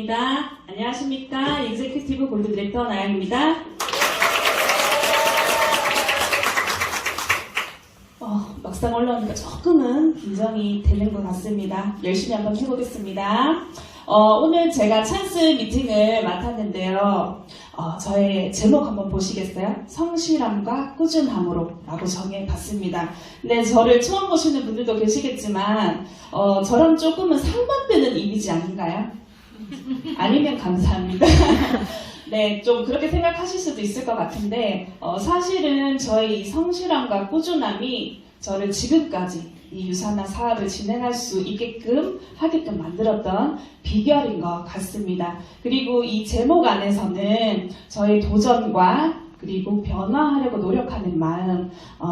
하겠습니다. 안녕하십니까. 익제큐티브 골드 디렉터 나영입니다. 막상 올라오니까 조금은 긴장이 되는 것 같습니다. 열심히 한번 해보겠습니다. 오늘 제가 찬스 미팅을 맡았는데요. 저의 제목 한번 보시겠어요? 성실함과 꾸준함으로 라고 정해봤습니다. 근데 저를 처음 보시는 분들도 계시겠지만 저랑 조금은 상반되는 이미지 아닌가요? 아니면 감사합니다. 네, 좀 그렇게 생각하실 수도 있을 것 같은데 사실은 저의 성실함과 꾸준함이 저를 지금까지 이 유산화 사업을 진행할 수 있게끔 하게끔 만들었던 비결인 것 같습니다. 그리고 이 제목 안에서는 저의 도전과 그리고 변화하려고 노력하는 마음,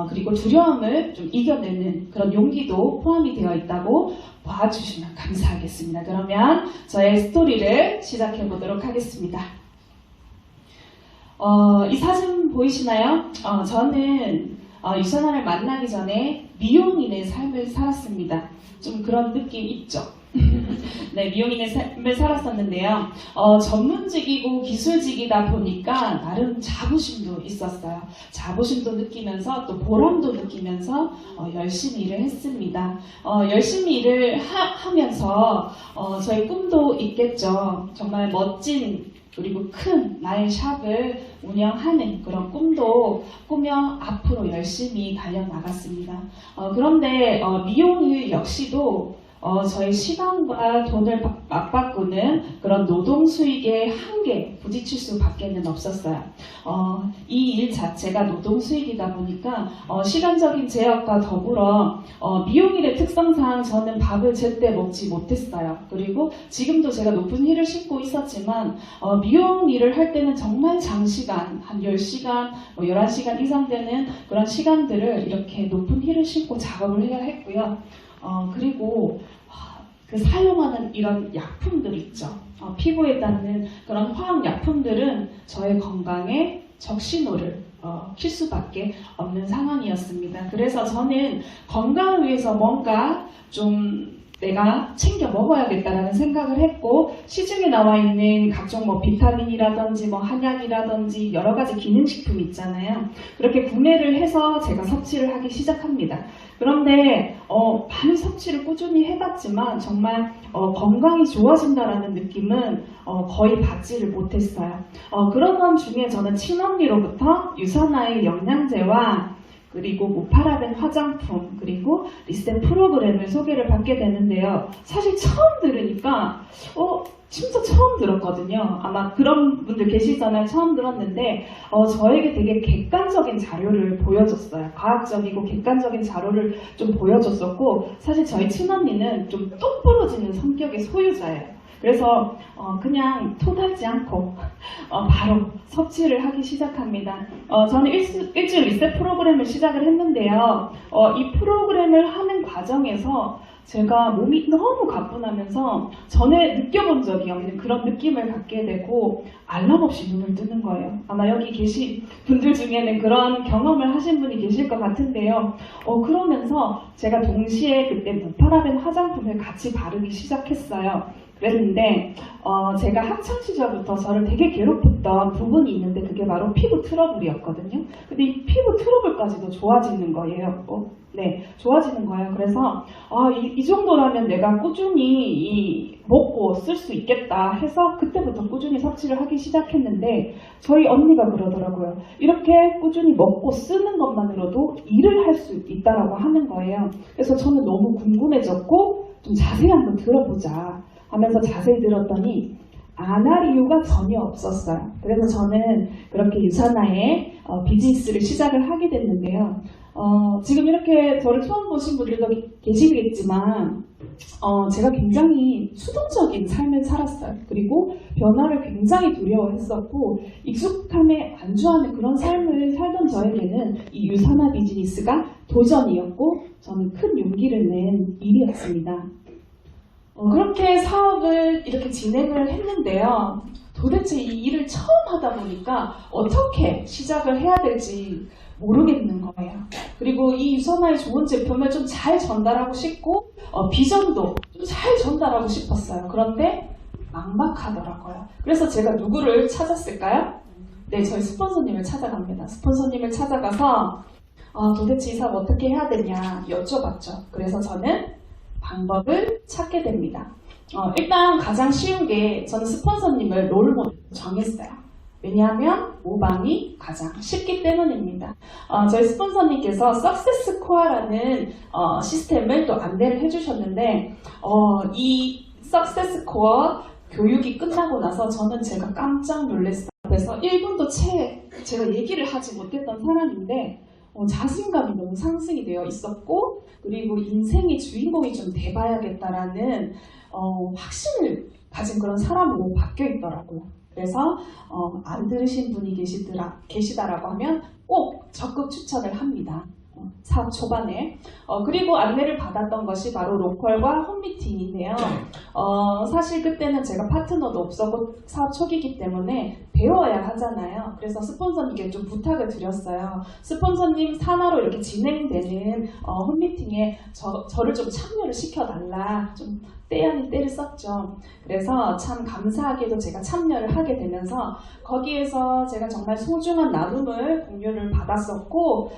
그리고 두려움을 좀 이겨내는 그런 용기도 포함이 되어 있다고 봐주시면 감사하겠습니다. 그러면 저의 스토리를 시작해 보도록 하겠습니다. 이 사진 보이시나요? 저는 유산화를 만나기 전에 미용인의 삶을 살았습니다. 좀 그런 느낌 있죠? 네, 미용인의 삶을 살았었는데요. 전문직이고 기술직이다 보니까 나름 자부심도 있었어요. 자부심도 느끼면서 또 보람도 느끼면서 열심히 일을 했습니다. 열심히 일을 하면서 저의 꿈도 있겠죠. 정말 멋진 그리고 큰 나의 샵을 운영하는 그런 꿈도 꾸며 앞으로 열심히 달려나갔습니다. 그런데 미용일 역시도 저희 시간과 돈을 맞바꾸는 그런 노동 수익의 한계 부딪힐 수밖에는 없었어요. 이 일 자체가 노동 수익이다 보니까 시간적인 제약과 더불어 미용일의 특성상 저는 밥을 제때 먹지 못했어요. 그리고 지금도 제가 높은 힐을 신고 있었지만 미용 일을 할 때는 정말 장시간, 한 10시간, 11시간 이상 되는 그런 시간들을 이렇게 높은 힐을 신고 작업을 해야 했고요. 그리고 그 사용하는 이런 약품들 있죠. 피부에 닿는 그런 화학약품들은 저의 건강에 적신호를 킬 수밖에 없는 상황이었습니다. 그래서 저는 건강을 위해서 뭔가 좀 내가 챙겨 먹어야겠다라는 생각을 했고, 시중에 나와 있는 각종 비타민이라든지 한약이라든지 여러 가지 기능식품 있잖아요. 그렇게 구매를 해서 제가 섭취를 하기 시작합니다. 그런데 많은 섭취를 꾸준히 해봤지만 정말 건강이 좋아진다라는 느낌은 거의 받지를 못했어요. 그러던 중에 저는 친언니로부터 유산화의 영양제와 그리고 파라벤 화장품, 그리고 리셋 프로그램을 소개를 받게 되는데요. 사실 처음 들으니까 진짜 처음 들었거든요. 아마 그런 분들 계시잖아요. 처음 들었는데 저에게 되게 객관적인 자료를 보여줬어요. 과학적이고 객관적인 자료를 좀 보여줬었고, 사실 저희 친언니는 좀 똑부러지는 성격의 소유자예요. 그래서 그냥 토달지 않고 바로 섭취를 하기 시작합니다. 저는 일주일 리셋 프로그램을 시작을 했는데요. 이 프로그램을 하는 과정에서 제가 몸이 너무 가뿐하면서 전에 느껴본 적이 없는 그런 느낌을 갖게 되고 알람 없이 눈을 뜨는 거예요. 아마 여기 계신 분들 중에는 그런 경험을 하신 분이 계실 것 같은데요. 그러면서 제가 동시에 그때 무파라벤 화장품을 같이 바르기 시작했어요. 그랬는데 제가 학창 시절부터 저를 되게 괴롭혔던 부분이 있는데 그게 바로 피부 트러블이었거든요. 근데 이 피부 트러블까지도 좋아지는 거예요. 네, 좋아지는 거예요. 그래서 이 정도라면 내가 꾸준히 먹고 쓸 수 있겠다 해서 그때부터 꾸준히 섭취를 하기 시작했는데, 저희 언니가 그러더라고요. 이렇게 꾸준히 먹고 쓰는 것만으로도 일을 할 수 있다라고 하는 거예요. 그래서 저는 너무 궁금해졌고 좀 자세히 한번 들어보자 하면서 자세히 들었더니 안 할 이유가 전혀 없었어요. 그래서 저는 그렇게 유산화의 비즈니스를 시작을 하게 됐는데요. 지금 이렇게 저를 처음 보신 분들도 계시겠지만 제가 굉장히 수동적인 삶을 살았어요. 그리고 변화를 굉장히 두려워했었고 익숙함에 안주하는 그런 삶을 살던 저에게는 이 유산화 비즈니스가 도전이었고 저는 큰 용기를 낸 일이었습니다. 그렇게 사업을 이렇게 진행을 했는데요. 도대체 이 일을 처음 하다 보니까 어떻게 시작을 해야 될지 모르겠는 거예요. 그리고 이 유산화의 좋은 제품을 좀 잘 전달하고 싶고 비전도 좀 잘 전달하고 싶었어요. 그런데 막막하더라고요. 그래서 제가 누구를 찾았을까요? 네, 저희 스폰서님을 찾아갑니다. 스폰서님을 찾아가서 도대체 이 사업 어떻게 해야 되냐 여쭤봤죠. 그래서 저는 방법을 찾게 됩니다. 일단 가장 쉬운 게 저는 스폰서님을 롤모델로 정했어요. 왜냐하면 모방이 가장 쉽기 때문입니다. 저희 스폰서님께서 석세스 코어라는 시스템을 또 안내를 해주셨는데 이 석세스 코어 교육이 끝나고 나서 제가 깜짝 놀랐어요. 그래서 1분도 제가 얘기를 하지 못했던 사람인데 자신감이 너무 상승이 되어 있었고, 그리고 인생의 주인공이 좀 돼봐야겠다라는 확신을 가진 그런 사람으로 바뀌어 있더라고요. 그래서 안 들으신 분이 계시다라고 하면 꼭 적극 추천을 합니다. 사업 초반에. 그리고 안내를 받았던 것이 바로 로컬과 홈미팅인데요. 사실 그때는 제가 파트너도 없었고 사업 초기이기 때문에 배워야 하잖아요. 그래서 스폰서님께 좀 부탁을 드렸어요. 스폰서님 산하로 이렇게 진행되는 홈미팅에 저를 좀 참여를 시켜달라. 좀 때 아닌 때를 썼죠. 그래서 참 감사하게도 제가 참여를 하게 되면서 거기에서 제가 정말 소중한 나눔을 공유를 받았었고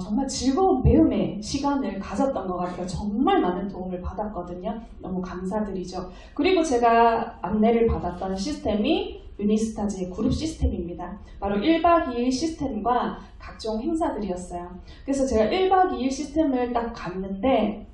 정말 즐거운 배움의 시간을 가졌던 것 같아요. 정말 많은 도움을 받았거든요. 너무 감사드리죠. 그리고 제가 안내를 받았던 시스템이 유니스타즈의 그룹 시스템입니다. 바로 1박 2일 시스템과 각종 행사들이었어요. 그래서 제가 1박 2일 시스템을 딱 갔는데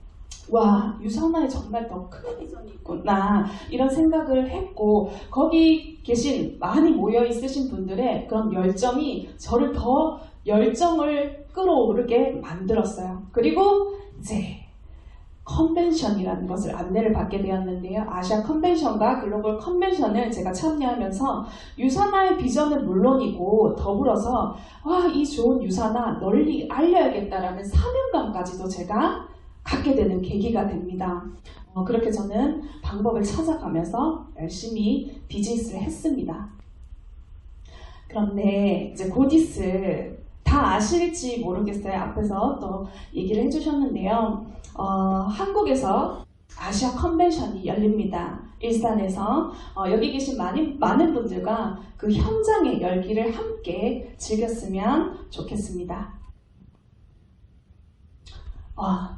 와, 유산화에 정말 더 큰 비전이 있구나 이런 생각을 했고, 거기 계신 많이 모여 있으신 분들의 그런 열정이 저를 더 열정을 끌어오르게 만들었어요. 그리고 이제 컨벤션이라는 것을 안내를 받게 되었는데요. 아시아 컨벤션과 글로벌 컨벤션을 제가 참여하면서 유산화의 비전은 물론이고 더불어서 이 좋은 유산화 널리 알려야겠다라는 사명감까지도 제가 갖게 되는 계기가 됩니다. 그렇게 저는 방법을 찾아가면서 열심히 비즈니스를 했습니다. 그런데 이제 고디스 다 아실지 모르겠어요. 앞에서 또 얘기를 해주셨는데요. 한국에서 아시아 컨벤션이 열립니다. 일산에서 여기 계신 많은 분들과 그 현장의 열기를 함께 즐겼으면 좋겠습니다.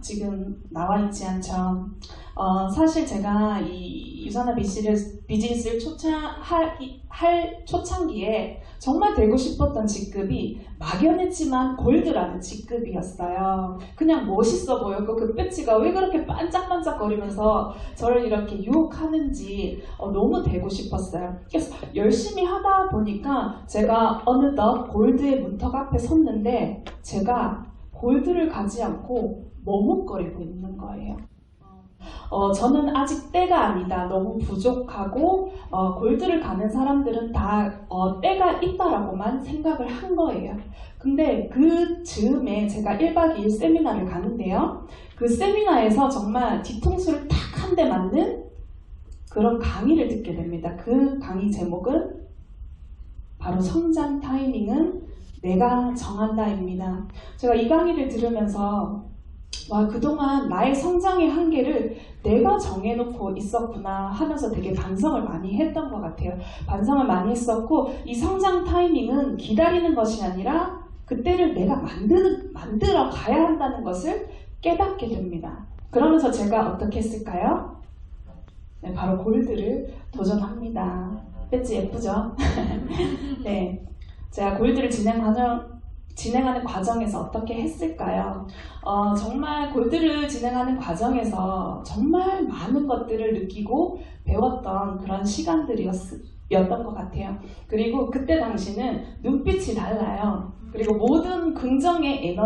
지금 나와 있지 않죠. 사실 제가 이 유산화 비즈니스를 할 초창기에 정말 되고 싶었던 직급이 막연했지만 골드라는 직급이었어요. 그냥 멋있어 보였고 그 배지가 왜 그렇게 반짝반짝거리면서 저를 이렇게 유혹하는지 너무 되고 싶었어요. 그래서 열심히 하다 보니까 제가 어느덧 골드의 문턱 앞에 섰는데 제가 골드를 가지 않고 머뭇거리고 있는 거예요. 저는 아직 때가 아니다. 너무 부족하고 골드를 가는 사람들은 다 때가 있다라고만 생각을 한 거예요. 근데 그 즈음에 제가 1박 2일 세미나를 가는데요. 그 세미나에서 정말 뒤통수를 탁 한 대 맞는 그런 강의를 듣게 됩니다. 그 강의 제목은 바로 성장 타이밍은 내가 정한다입니다. 제가 이 강의를 들으면서 그동안 나의 성장의 한계를 내가 정해놓고 있었구나 하면서 되게 반성을 많이 했던 것 같아요. 반성을 많이 했었고 이 성장 타이밍은 기다리는 것이 아니라 그때를 내가 만들어 가야 한다는 것을 깨닫게 됩니다. 그러면서 제가 어떻게 했을까요? 네, 바로 골드를 도전합니다. 배지 예쁘죠? 네, 제가 골드를 진행하는 과정에서 어떻게 했을까요? 정말 골드를 진행하는 과정에서 정말 많은 것들을 느끼고 배웠던 그런 시간들이었던 것 같아요. 그리고 그때 당시는 눈빛이 달라요. 그리고 모든 긍정의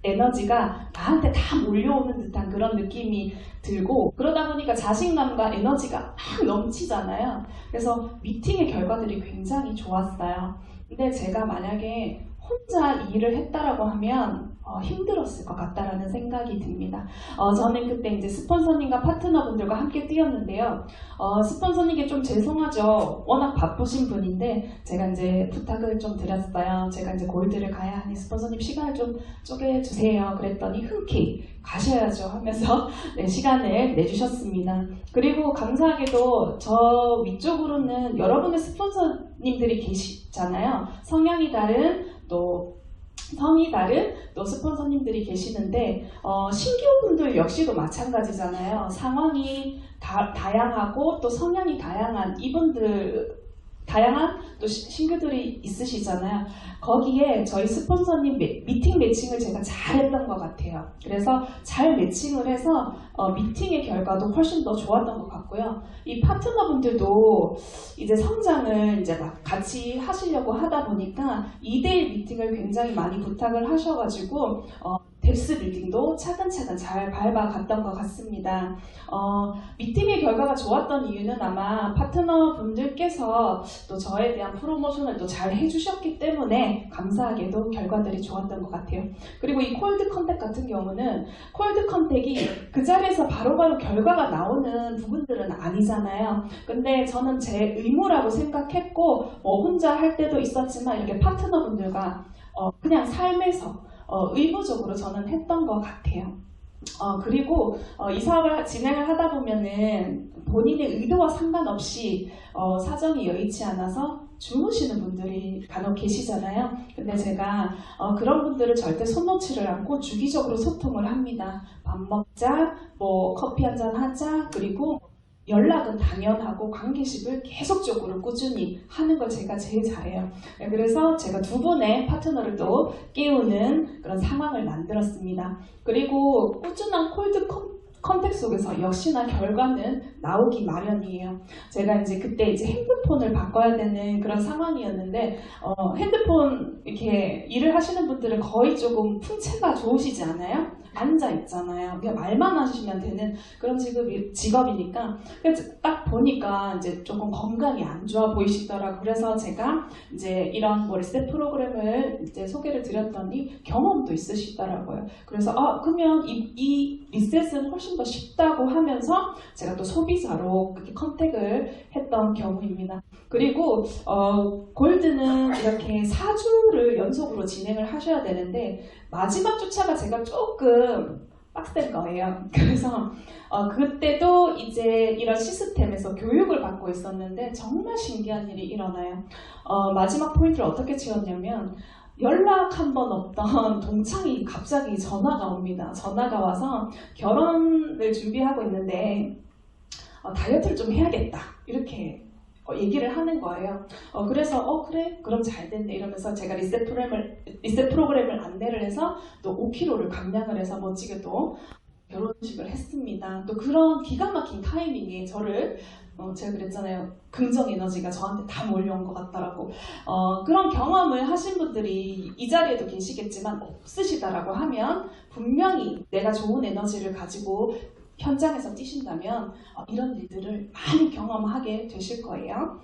에너지가 나한테 다 몰려오는 듯한 그런 느낌이 들고, 그러다 보니까 자신감과 에너지가 막 넘치잖아요. 그래서 미팅의 결과들이 굉장히 좋았어요. 근데 제가 만약에 혼자 일을 했다라고 하면 힘들었을 것 같다라는 생각이 듭니다. 저는 그때 이제 스폰서님과 파트너분들과 함께 뛰었는데요. 스폰서님께 좀 죄송하죠. 워낙 바쁘신 분인데 제가 이제 부탁을 좀 드렸어요. 제가 이제 골드를 가야 하니 스폰서님 시간을 좀 쪼개주세요. 그랬더니 흔쾌히 가셔야죠 하면서 네, 시간을 내주셨습니다. 그리고 감사하게도 저 위쪽으로는 여러분의 스폰서님들이 계시잖아요. 성향이 다른 또 성이 다른 또 스폰서님들이 계시는데 신규분들 역시도 마찬가지잖아요. 상황이 다양하고 또 성향이 다양한 이분들 다양한 또 신규들이 있으시잖아요. 거기에 저희 스폰서님 미팅 매칭을 제가 잘했던 것 같아요. 그래서 잘 매칭을 해서 미팅의 결과도 훨씬 더 좋았던 것 같고요. 이 파트너분들도 이제 성장을 이제 막 같이 하시려고 하다 보니까 2대1 미팅을 굉장히 많이 부탁을 하셔가지고 뎁스 빌딩도 차근차근 잘 밟아갔던 것 같습니다. 미팅의 결과가 좋았던 이유는 아마 파트너분들께서 또 저에 대한 프로모션을 또 잘 해주셨기 때문에 감사하게도 결과들이 좋았던 것 같아요. 그리고 이 콜드 컨택 같은 경우는 콜드 컨택이 그 자리에서 바로바로 결과가 나오는 부분들은 아니잖아요. 근데 저는 제 의무라고 생각했고 혼자 할 때도 있었지만 이렇게 파트너분들과 그냥 삶에서 의무적으로 저는 했던 것 같아요. 그리고 이 사업을 진행을 하다 보면은 본인의 의도와 상관없이 사정이 여의치 않아서 주무시는 분들이 간혹 계시잖아요. 근데 제가 그런 분들을 절대 손 놓지를 않고 주기적으로 소통을 합니다. 밥 먹자, 뭐 커피 한잔 하자, 그리고 연락은 당연하고 관계식을 계속적으로 꾸준히 하는 걸 제가 제일 잘해요. 그래서 제가 두 분의 파트너를 또 깨우는 그런 상황을 만들었습니다. 그리고 꾸준한 콜드 컨택 속에서 역시나 결과는 나오기 마련이에요. 제가 이제 그때 이제 핸드폰을 바꿔야 되는 그런 상황이었는데 핸드폰 이렇게 일을 하시는 분들은 거의 조금 풍채가 좋으시지 않아요? 앉아 있잖아요. 그냥 말만 하시면 되는 그런 직업이니까 그래서 딱 보니까 이제 조금 건강이 안 좋아 보이시더라고요. 그래서 제가 이제 이런 뭐 리셋 프로그램을 이제 소개를 드렸더니 경험도 있으시더라고요. 그래서 그러면 이 리셋은 훨씬 더 쉽다고 하면서 제가 또 소비자로 그렇게 컨택을 했던 경우입니다. 그리고 골드는 이렇게 4주를 연속으로 진행을 하셔야 되는데 마지막 주차가 제가 조금 빡센 거예요. 그래서 그때도 이제 이런 시스템에서 교육을 받고 있었는데 정말 신기한 일이 일어나요. 마지막 포인트를 어떻게 채웠냐면 연락 한 번 없던 동창이 갑자기 전화가 옵니다. 전화가 와서 결혼을 준비하고 있는데 다이어트를 좀 해야겠다 이렇게 얘기를 하는 거예요. 그래서 그래? 그럼 잘 됐네 이러면서 제가 리셋 프로그램을 안내를 해서 또 5kg를 감량을 해서 멋지게 또 결혼식을 했습니다. 또 그런 기가 막힌 타이밍에 저를 제가 그랬잖아요. 긍정 에너지가 저한테 다 몰려온 것 같더라고. 그런 경험을 하신 분들이 이 자리에도 계시겠지만 없으시다라고 하면 분명히 내가 좋은 에너지를 가지고 현장에서 뛰신다면 이런 일들을 많이 경험하게 되실 거예요.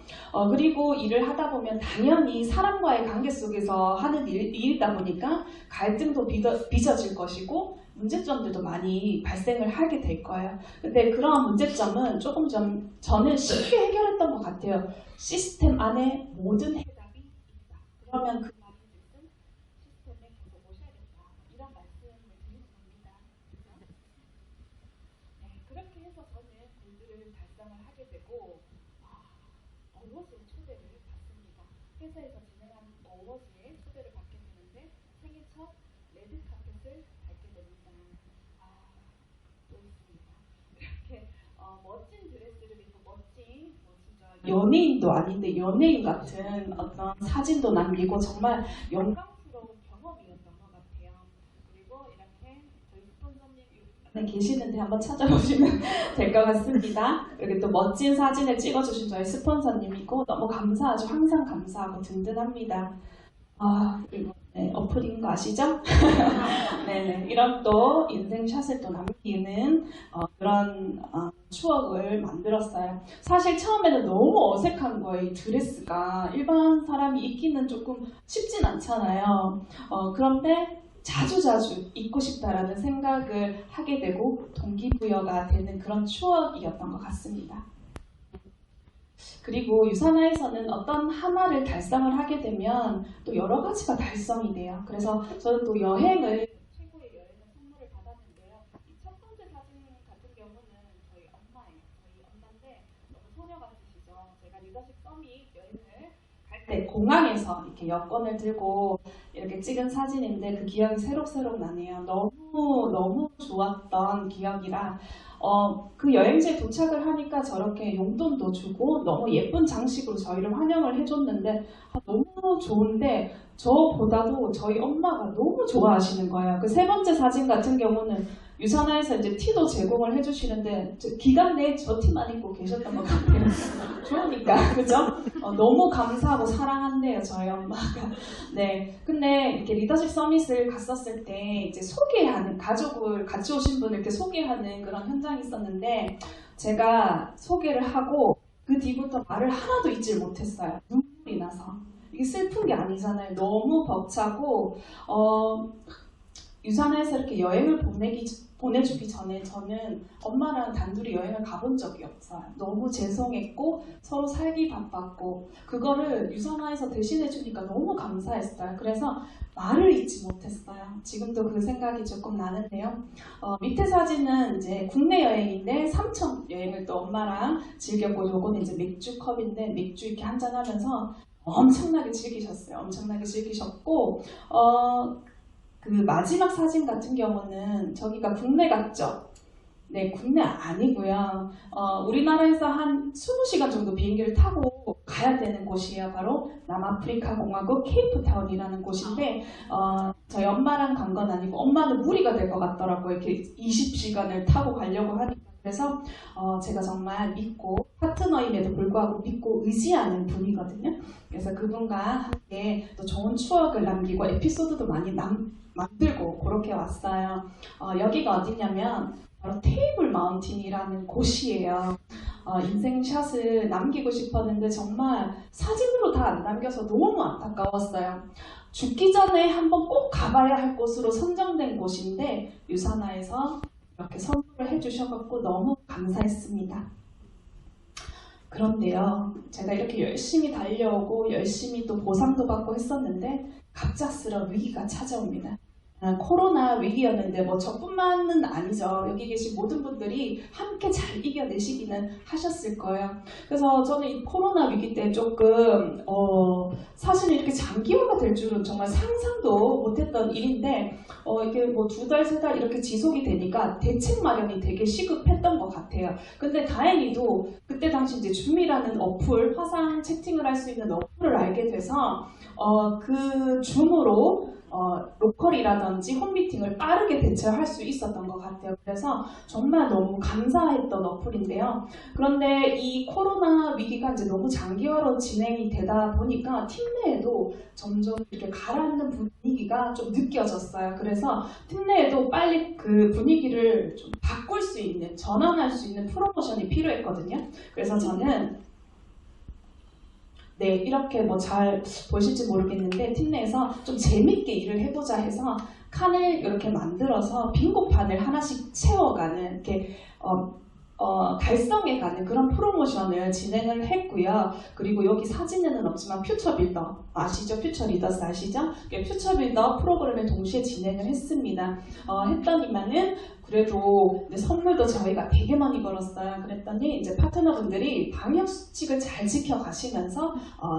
그리고 일을 하다 보면 당연히 사람과의 관계 속에서 하는 일이다 보니까 갈등도 빚어질 것이고 문제점들도 많이 발생을 하게 될 거예요. 근데 그런 문제점은 조금 저는 쉽게 해결했던 것 같아요. 시스템 안에 모든 해답이 있다. 그러면 그 말인 뜻은 시스템에 계속 오셔야겠다. 이런 말씀을 드리는 겁니다. 그렇게 해서 저는 골드를 달성을 하게 되고 어워즈의 초대를 받습니다. 회사에서 진행하는 어워즈의 초대를 받게 되는데 생애 첫 레드 카펫을 밟게 됩니다. 또 있습니다. 이렇게 멋진 드레스를 입고 멋진 진짜 연예인도 아닌데 연예인 같은 어떤 사진도 남기고 정말 영광스러운 경험이었던 것 같아요. 그리고 이렇게 저희 스폰서님 계시는데 한번 찾아보시면 될 것 같습니다. 여기 또 멋진 사진을 찍어주신 저희 스폰서님이고 너무 감사하죠. 항상 감사하고 든든합니다. 그리고 네, 어플인 거 아시죠? 네네. 이런 또 인생샷을 또 남기는 그런 추억을 만들었어요. 사실 처음에는 너무 어색한 거예요. 이 드레스가 일반 사람이 입기는 조금 쉽진 않잖아요. 그런데 자주자주 입고 싶다라는 생각을 하게 되고 동기부여가 되는 그런 추억이었던 것 같습니다. 그리고 유산화에서는 어떤 하나를 달성을 하게 되면 또 여러 가지가 달성이 돼요. 그래서 저는 또 여행을 최고의 여행을 선물을 받았는데요. 이 첫 번째 사진 같은 경우는 저희 엄마예요. 저희 엄마인데 너무 소녀 같으시죠. 제가 리더십 서밋 여행을 갈 때 공항에서 이렇게 여권을 들고 이렇게 찍은 사진인데 그 기억이 새록새록 나네요. 너무 좋았던 기억이라 그 여행지에 도착을 하니까 저렇게 용돈도 주고 너무 예쁜 장식으로 저희를 환영을 해줬는데 너무 좋은데 저보다도 저희 엄마가 너무 좋아하시는 거예요. 그 세 번째 사진 같은 경우는 유산화에서 이제 티도 제공을 해주시는데 기간 내에 저 티만 입고 계셨던 것 같아요. 좋으니까 그죠? 너무 감사하고 사랑한대요 저희 엄마가. 네, 근데 이렇게 리더십 서밋을 갔었을 때 이제 소개하는 가족을 같이 오신 분을 이렇게 소개하는 그런 현장이 있었는데 제가 소개를 하고 그 뒤부터 말을 하나도 잊질 못했어요. 눈물이 나서. 이게 슬픈 게 아니잖아요. 너무 벅차고 유산화에서 이렇게 여행을 보내주기 전에 저는 엄마랑 단둘이 여행을 가본 적이 없어요. 너무 죄송했고 서로 살기 바빴고 그거를 유산화에서 대신해주니까 너무 감사했어요. 그래서 말을 잊지 못했어요. 지금도 그 생각이 조금 나는데요. 밑에 사진은 이제 국내 여행인데 삼천 여행을 또 엄마랑 즐겼고 요거는 이제 맥주컵인데 맥주 이렇게 한잔하면서 엄청나게 즐기셨어요. 엄청나게 즐기셨고 그 마지막 사진 같은 경우는 저기가 국내 같죠? 네, 국내 아니고요. 우리나라에서 한 20시간 정도 비행기를 타고 가야 되는 곳이에요. 바로 남아프리카 공화국 케이프타운이라는 곳인데 저희 엄마랑 간 건 아니고 엄마는 무리가 될 것 같더라고요. 이렇게 20시간을 타고 가려고 하니까. 그래서 제가 정말 믿고 파트너임에도 불구하고 믿고 의지하는 분이거든요. 그래서 그분과 함께 또 좋은 추억을 남기고 에피소드도 많이 만들고 그렇게 왔어요. 여기가 어디냐면 바로 테이블 마운틴이라는 곳이에요. 인생샷을 남기고 싶었는데 정말 사진으로 다 안 남겨서 너무 안타까웠어요. 죽기 전에 한번 꼭 가봐야 할 곳으로 선정된 곳인데 유산화에서 이렇게 선물을 해주셔서 너무 감사했습니다. 그런데요, 제가 이렇게 열심히 달려오고 열심히 또 보상도 받고 했었는데 갑작스러운 위기가 찾아옵니다. 코로나 위기였는데 뭐 저뿐만은 아니죠. 여기 계신 모든 분들이 함께 잘 이겨내시기는 하셨을 거예요. 그래서 저는 이 코로나 위기 때 조금 사실 이렇게 장기화가 될 줄은 정말 상상도 못했던 일인데 이게 뭐 2달, 3달 이렇게 지속이 되니까 대책 마련이 되게 시급했던 것 같아요. 근데 다행히도 그때 당시 이제 줌이라는 어플, 화상 채팅을 할 수 있는 어플을 알게 돼서 그 줌으로 로컬이라든지 홈미팅을 빠르게 대처할 수 있었던 것 같아요. 그래서 정말 너무 감사했던 어플인데요. 그런데 이 코로나 위기가 이제 너무 장기화로 진행이 되다 보니까 팀 내에도 점점 이렇게 가라앉는 분위기가 좀 느껴졌어요. 그래서 팀 내에도 빨리 그 분위기를 좀 바꿀 수 있는, 전환할 수 있는 프로모션이 필요했거든요. 그래서 저는 네, 이렇게 뭐 잘 보실지 모르겠는데 팀 내에서 좀 재밌게 일을 해보자 해서 칸을 이렇게 만들어서 빙고판을 하나씩 채워가는 이렇게 달성해가는 그런 프로모션을 진행을 했고요. 그리고 여기 사진에는 없지만 퓨처빌더 아시죠? 퓨처리더스 아시죠? 퓨처빌더 프로그램을 동시에 진행을 했습니다. 했더니만은 그래도 선물도 저희가 되게 많이 걸었어요. 그랬더니 이제 파트너분들이 방역 수칙을 잘 지켜가시면서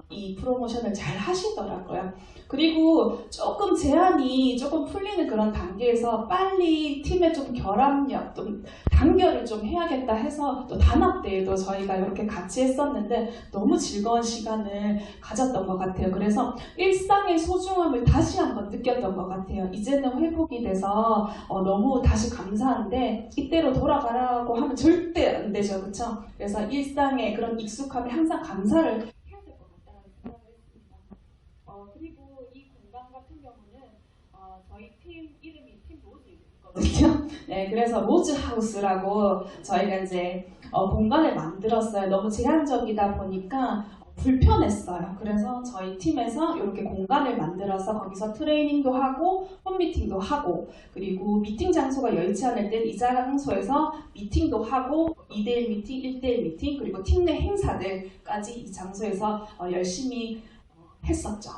이 프로모션을 잘 하시더라고요. 그리고 조금 제한이 조금 풀리는 그런 단계에서 빨리 팀의 좀 결합력, 좀 단결을 좀 해야겠다 해서 또 단합대회도 저희가 이렇게 같이 했었는데 너무 즐거운 시간을 가졌던 것 같아요. 그래서 일상의 소중함을 다시 한번 느꼈던 것 같아요. 이제는 회복이 돼서 너무 다시 감사한데 이때로 돌아가라고 하면 절대 안 되죠. 그렇죠? 그래서 일상의 그런 익숙함에 항상 감사를 해야 될 것 같다는 생각을 했습니다. 그리고 그리고 이 공간 같은 경우는 저희 팀 이름이 팀 로즈거든요. 네, 그래서 로즈 하우스라고 저희가 이제 공간을 만들었어요. 너무 제한적이다 보니까 불편했어요. 그래서 저희 팀에서 이렇게 공간을 만들어서 거기서 트레이닝도 하고 홈미팅도 하고, 그리고 미팅 장소가 여의치 않을 땐 이 장소에서 미팅도 하고 2대1 미팅, 1대1 미팅, 그리고 팀 내 행사들까지 이 장소에서 열심히 했었죠.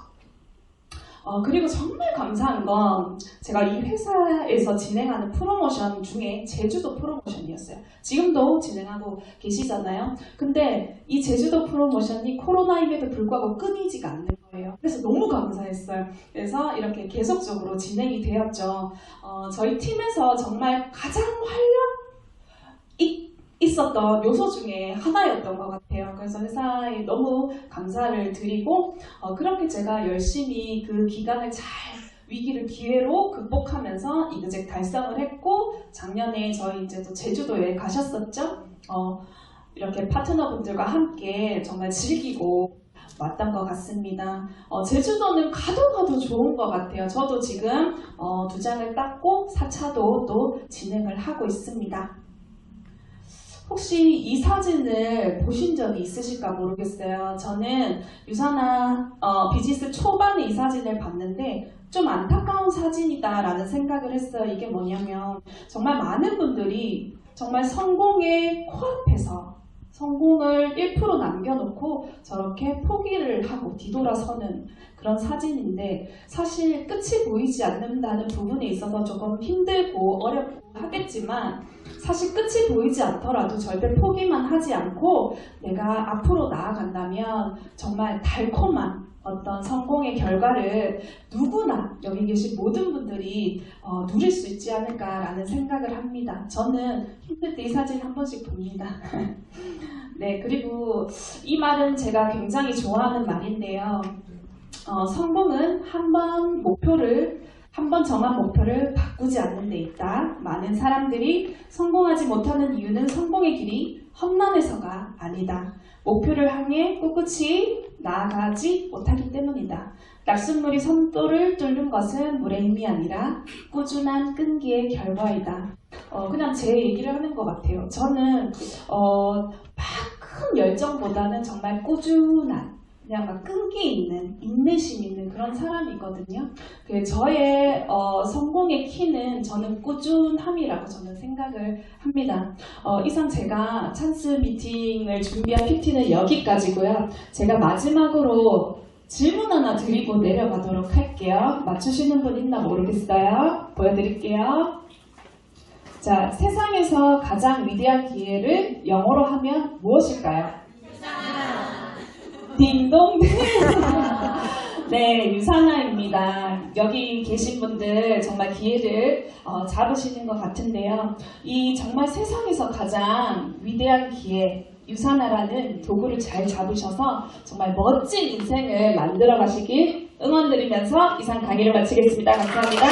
그리고 정말 감사한 건 제가 이 회사에서 진행하는 프로모션 중에 제주도 프로모션이었어요. 지금도 진행하고 계시잖아요. 근데 이 제주도 프로모션이 코로나임에도 불구하고 끊이지가 않는 거예요. 그래서 너무 감사했어요. 그래서 이렇게 계속적으로 진행이 되었죠. 저희 팀에서 정말 가장 있었던 요소 중에 하나였던 것 같아요. 그래서 회사에 너무 감사를 드리고 그렇게 제가 열심히 그 기간을 잘 위기를 기회로 극복하면서 이그젝 달성을 했고, 작년에 저희 이제 또 제주도에 가셨었죠. 이렇게 파트너분들과 함께 정말 즐기고 왔던 것 같습니다. 제주도는 가도 좋은 것 같아요. 저도 지금 2장을 땄고 4차도 또 진행을 하고 있습니다. 혹시 이 사진을 보신 적이 있으실까 모르겠어요. 저는 유산아 비즈니스 초반에 이 사진을 봤는데 좀 안타까운 사진이다라는 생각을 했어요. 이게 뭐냐면 정말 많은 분들이 정말 성공의 코앞에서 성공을 1% 남겨놓고 저렇게 포기를 하고 뒤돌아서는 그런 사진인데, 사실 끝이 보이지 않는다는 부분에 있어서 조금 힘들고 어렵고 하겠지만, 사실 끝이 보이지 않더라도 절대 포기만 하지 않고 내가 앞으로 나아간다면 정말 달콤한 어떤 성공의 결과를 누구나 여기 계신 모든 분들이 누릴 수 있지 않을까라는 생각을 합니다. 저는 힘들 때 이 사진 한 번씩 봅니다. 네, 그리고 이 말은 제가 굉장히 좋아하는 말인데요. 성공은 한 번 정한 목표를 바꾸지 않는 데 있다. 많은 사람들이 성공하지 못하는 이유는 성공의 길이 험난해서가 아니다. 목표를 향해 꿋꿋이 나아가지 못하기 때문이다. 낙숫물이 섬돌을 뚫는 것은 물의 힘이 아니라 꾸준한 끈기의 결과이다. 그냥 제 얘기를 하는 것 같아요. 저는 막 큰 열정보다는 정말 꾸준한, 그냥 막 끈기 있는, 인내심 있는 그런 사람이거든요. 저의 성공의 키는 저는 꾸준함이라고 저는 생각을 합니다. 이상 제가 찬스 미팅을 준비한 PT는 여기까지고요. 제가 마지막으로 질문 하나 드리고 내려가도록 할게요. 맞추시는 분 있나 모르겠어요. 보여드릴게요. 자, 세상에서 가장 위대한 기회를 영어로 하면 무엇일까요? 딩동. 네, 유산아입니다. 여기 계신 분들 정말 기회를 잡으시는 것 같은데요. 이 정말 세상에서 가장 위대한 기회, 유산아라는 도구를 잘 잡으셔서 정말 멋진 인생을 만들어 가시길 응원드리면서 이상 강의를 마치겠습니다. 감사합니다.